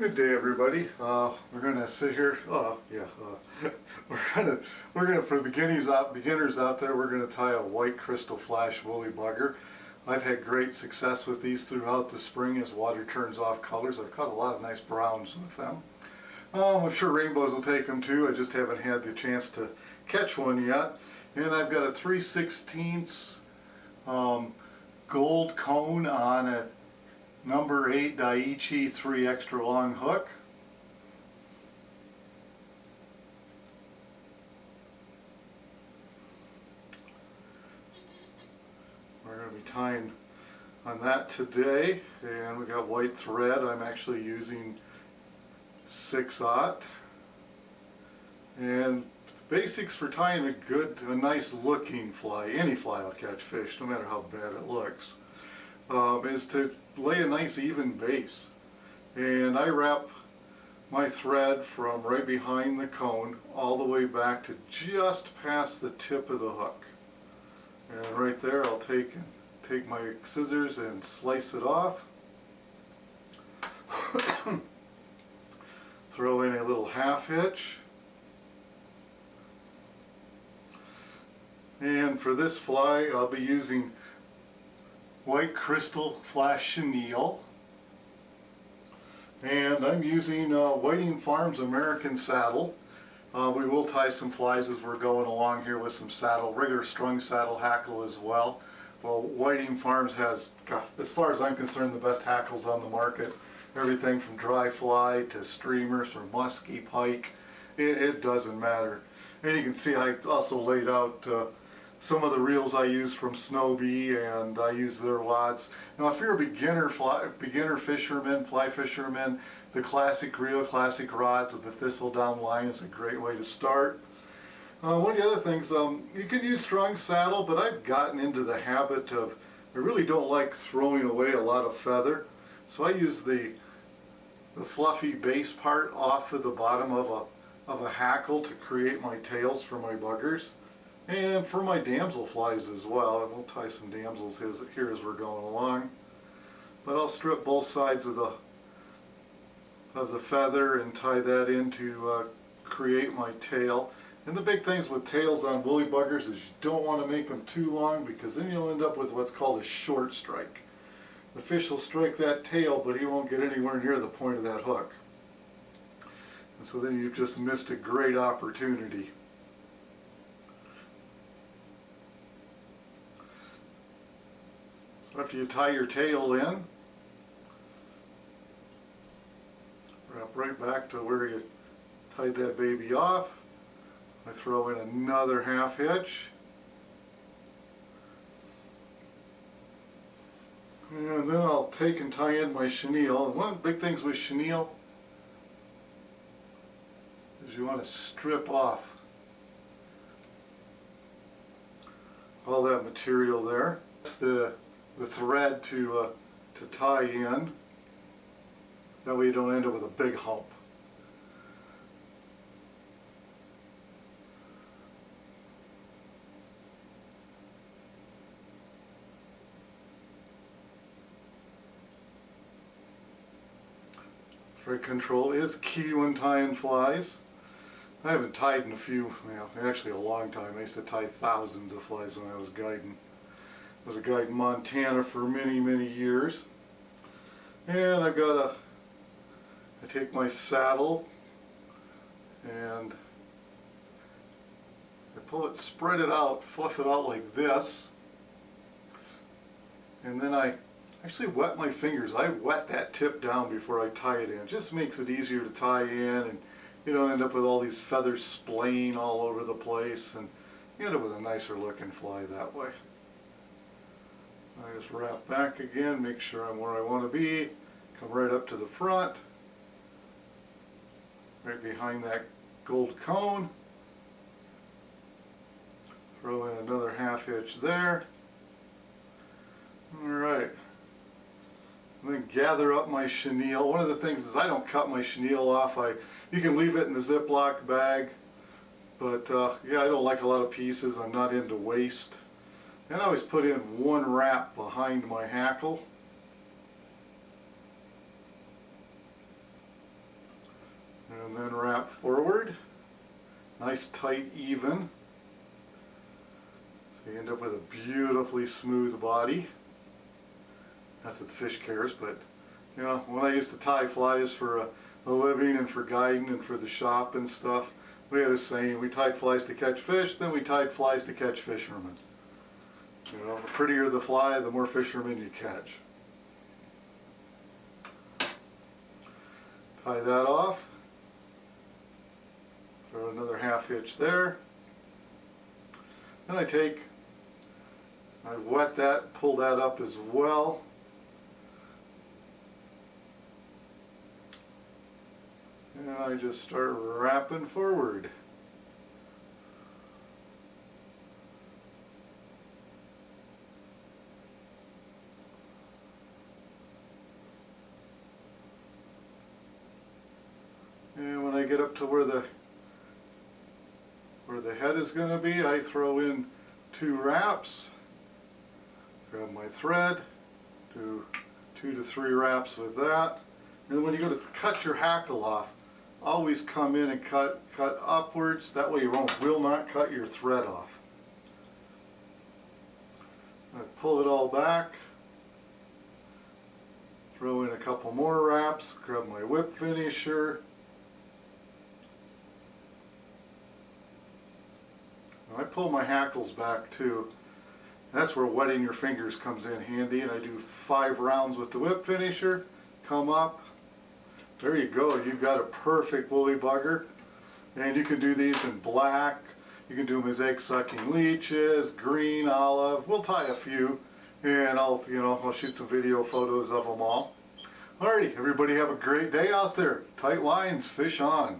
Good day, everybody. We're gonna sit here. We're gonna for beginners out there. We're gonna tie a white Krystal flash woolly bugger. I've had great success with these throughout the spring as water turns off colors. I've caught a lot of nice browns with them. I'm sure rainbows will take them too. I just haven't had the chance to catch one yet. And I've got a 3/16 gold cone on a number 8 Daiichi 3 extra long hook. We're going to be tying on that today, and we got white thread. I'm actually using 6/0. And basics for tying a nice looking fly, any fly will catch fish, no matter how bad it looks, is to lay a nice even base. And I wrap my thread from right behind the cone all the way back to just past the tip of the hook. And right there I'll take my scissors and slice it off. Throw in a little half hitch. And for this fly I'll be using white Krystal flash chenille, and I'm using Whiting Farms American saddle. We will tie some flies as we're going along here with some saddle, regular strung saddle hackle as well. Well, Whiting Farms has, as far as I'm concerned, the best hackles on the market. Everything from dry fly to streamers or musky pike, it doesn't matter. And you can see I also laid out some of the reels I use from Snowbee, and I use their rods. Now, if you're a beginner fisherman, fly fisherman, the classic reel, classic rods with the thistledown line is a great way to start. One of the other things, you can use strung saddle, but I've gotten into the habit of, I really don't like throwing away a lot of feather, so I use the fluffy base part off of the bottom of a hackle to create my tails for my buggers. And for my damsel flies as well, and we'll tie some damsels here as we're going along. But I'll strip both sides of the feather and tie that in to create my tail. And the big things with tails on woolly buggers is you don't want to make them too long, because then you'll end up with what's called a short strike. The fish will strike that tail, but he won't get anywhere near the point of that hook. And so then you've just missed a great opportunity. After you tie your tail in, wrap right back to where you tied that baby off. I throw in another half hitch. And then I'll take and tie in my chenille. And one of the big things with chenille is you want to strip off all that material there. That's the thread to tie in. That way you don't end up with a big hump. Thread control is key when tying flies. I haven't tied in actually a long time. I used to tie thousands of flies when I was guiding. I was a guide in Montana for many, many years. And I take my saddle and I pull it, spread it out, fluff it out like this. And then I actually wet my fingers. I wet that tip down before I tie it in. It just makes it easier to tie in, and you don't end up with all these feathers splaying all over the place, and you end up with a nicer looking fly that way. I just wrap back again, make sure I'm where I want to be, come right up to the front, right behind that gold cone, throw in another half hitch there. Alright, and then gather up my chenille. One of the things is I don't cut my chenille off. You can leave it in the Ziploc bag, but yeah, I don't like a lot of pieces. I'm not into waste. And I always put in one wrap behind my hackle. and then wrap forward. Nice, tight, even. So you end up with a beautifully smooth body. Not that the fish cares, but you know, when I used to tie flies for a living and for guiding and for the shop and stuff, we had a saying, we tied flies to catch fish, then we tied flies to catch fishermen. You know, the prettier the fly, the more fishermen you catch. Tie that off. Throw another half hitch there. Then I wet that, pull that up as well. And I just start wrapping forward. And when I get up to where the head is going to be, I throw in 2 wraps, grab my thread, do 2 to 3 wraps with that. And when you go to cut your hackle off, always come in and cut upwards. That way you will not cut your thread off. I pull it all back, throw in a couple more wraps, grab my whip finisher. I pull my hackles back too. That's where wetting your fingers comes in handy, and I do 5 rounds with the whip finisher, come up. There you go, you've got a perfect woolly bugger. And you can do these in black, you can do them as egg-sucking leeches, green, olive. We'll tie a few, and I'll shoot some video photos of them all. Alrighty, everybody have a great day out there. Tight lines, fish on.